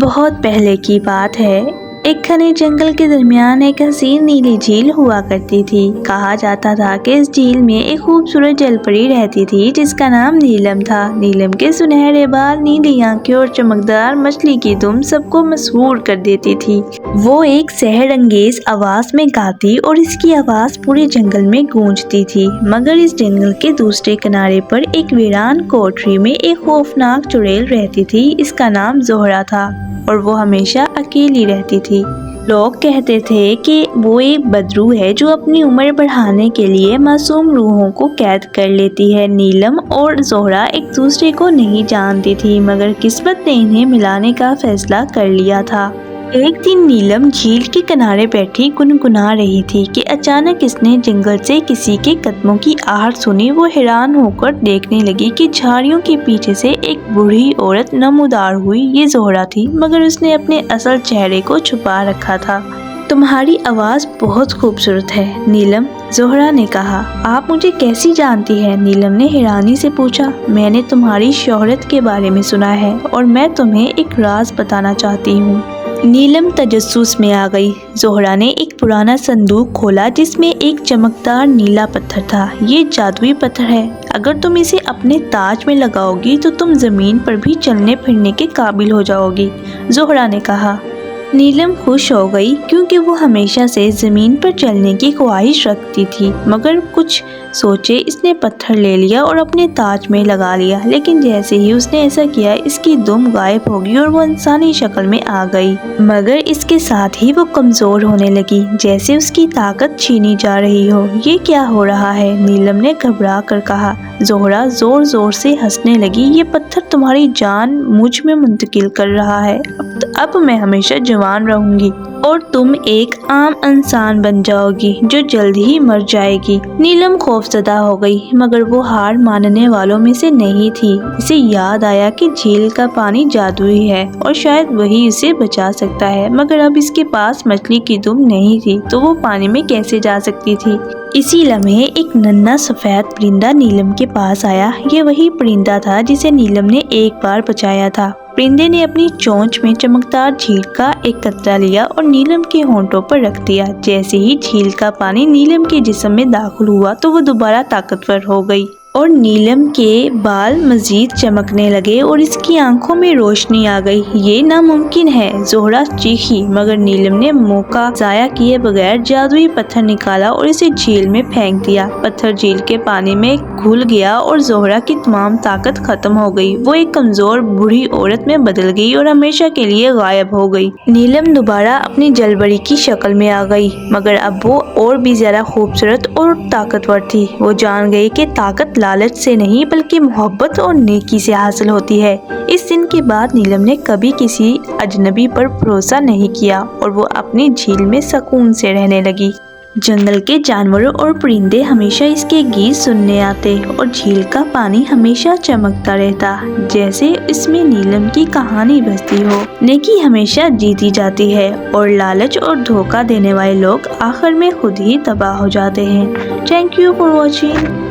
بہت پہلے کی بات ہے، ایک گھنے جنگل کے درمیان ایک حسین نیلی جھیل ہوا کرتی تھی۔ کہا جاتا تھا کہ اس جھیل میں ایک خوبصورت جل پری رہتی تھی جس کا نام نیلم تھا۔ نیلم کے سنہرے بال، نیلی آنکھیں اور چمکدار مچھلی کی دم سب کو مسحور کر دیتی تھی۔ وہ ایک سحر انگیز آواز میں گاتی اور اس کی آواز پورے جنگل میں گونجتی تھی۔ مگر اس جنگل کے دوسرے کنارے پر ایک ویران کوٹری میں ایک خوفناک چڑیل رہتی تھی۔ اس کا نام زہرہ تھا اور وہ ہمیشہ اکیلی رہتی تھی۔ لوگ کہتے تھے کہ وہ ایک بدروح ہے جو اپنی عمر بڑھانے کے لیے معصوم روحوں کو قید کر لیتی ہے۔ نیلم اور زہرہ ایک دوسرے کو نہیں جانتی تھی، مگر قسمت نے انہیں ملانے کا فیصلہ کر لیا تھا۔ ایک دن نیلم جھیل کے کنارے بیٹھی گنگنا رہی تھی کہ اچانک اس نے جنگل سے کسی کے قدموں کی آہٹ سنی۔ وہ حیران ہو کر دیکھنے لگی کہ جھاڑیوں کے پیچھے سے ایک بوڑھی عورت نمودار ہوئی۔ یہ زہرہ تھی، مگر اس نے اپنے اصل چہرے کو چھپا رکھا تھا۔ تمہاری آواز بہت خوبصورت ہے نیلم، زہرہ نے کہا۔ آپ مجھے کیسی جانتی ہے؟ نیلم نے حیرانی سے پوچھا۔ میں نے تمہاری شہرت کے بارے میں سنا ہے اور میں تمہیں ایک راز بتانا چاہتی ہوں۔ نیلم تجسس میں آ گئی۔ زہرہ نے ایک پرانا صندوق کھولا جس میں ایک چمکدار نیلا پتھر تھا۔ یہ جادوئی پتھر ہے، اگر تم اسے اپنے تاج میں لگاؤ گی تو تم زمین پر بھی چلنے پھرنے کے قابل ہو جاؤ گی، زہرہ نے کہا۔ نیلم خوش ہو گئی کیونکہ وہ ہمیشہ سے زمین پر چلنے کی خواہش رکھتی تھی، مگر کچھ سوچے اس نے پتھر لے لیا اور اپنے تاج میں لگا لیا۔ لیکن جیسے ہی اس نے ایسا کیا، اس کی دم غائب ہو گئی اور وہ انسانی شکل میں آ گئی، مگر اس کے ساتھ ہی وہ کمزور ہونے لگی، جیسے اس کی طاقت چھینی جا رہی ہو۔ یہ کیا ہو رہا ہے؟ نیلم نے گھبرا کر کہا۔ زہرہ زور زور سے ہنسنے لگی۔ یہ پتھر تمہاری جان مجھ میں منتقل کر رہا ہے۔ اب میں ہمیشہ جوان رہوں گی اور تم ایک عام انسان بن جاؤ گی جو جلد ہی مر جائے گی۔ نیلم خوفزدہ ہو گئی، مگر وہ ہار ماننے والوں میں سے نہیں تھی۔ اسے یاد آیا کہ جھیل کا پانی جادوئی ہے اور شاید وہی اسے بچا سکتا ہے، مگر اب اس کے پاس مچھلی کی دم نہیں تھی تو وہ پانی میں کیسے جا سکتی تھی؟ اسی لمحے ایک ننھا سفید پرندہ نیلم کے پاس آیا۔ یہ وہی پرندہ تھا جسے نیلم نے ایک بار بچایا تھا۔ پرندے نے اپنی چونچ میں چمکدار جھیل کا ایک قطرہ لیا اور نیلم کے ہونٹوں پر رکھ دیا۔ جیسے ہی جھیل کا پانی نیلم کے جسم میں داخل ہوا تو وہ دوبارہ طاقتور ہو گئی اور نیلم کے بال مزید چمکنے لگے اور اس کی آنکھوں میں روشنی آ گئی۔ یہ ناممکن ہے، زہرہ چیخی، مگر نیلم نے موقع ضائع کیے بغیر جادوئی پتھر نکالا اور اسے جھیل میں پھینک دیا۔ پتھر جھیل کے پانی میں گھل گیا اور زہرہ کی تمام طاقت ختم ہو گئی۔ وہ ایک کمزور بوڑھی عورت میں بدل گئی اور ہمیشہ کے لیے غائب ہو گئی۔ نیلم دوبارہ اپنی جل پری کی شکل میں آ گئی، مگر اب وہ اور بھی زیادہ خوبصورت اور طاقتور تھی۔ وہ جان گئی کہ طاقت لالچ سے نہیں بلکہ محبت اور نیکی سے حاصل ہوتی ہے۔ اس دن کے بعد نیلم نے کبھی کسی اجنبی پر بھروسہ نہیں کیا اور وہ اپنی جھیل میں سکون سے رہنے لگی۔ جنگل کے جانور اور پرندے ہمیشہ اس کے گیت سننے آتے اور جھیل کا پانی ہمیشہ چمکتا رہتا، جیسے اس میں نیلم کی کہانی بستی ہو۔ نیکی ہمیشہ جیتی جاتی ہے اور لالچ اور دھوکہ دینے والے لوگ آخر میں خود ہی تباہ ہو جاتے ہیں۔ Thank you for watching.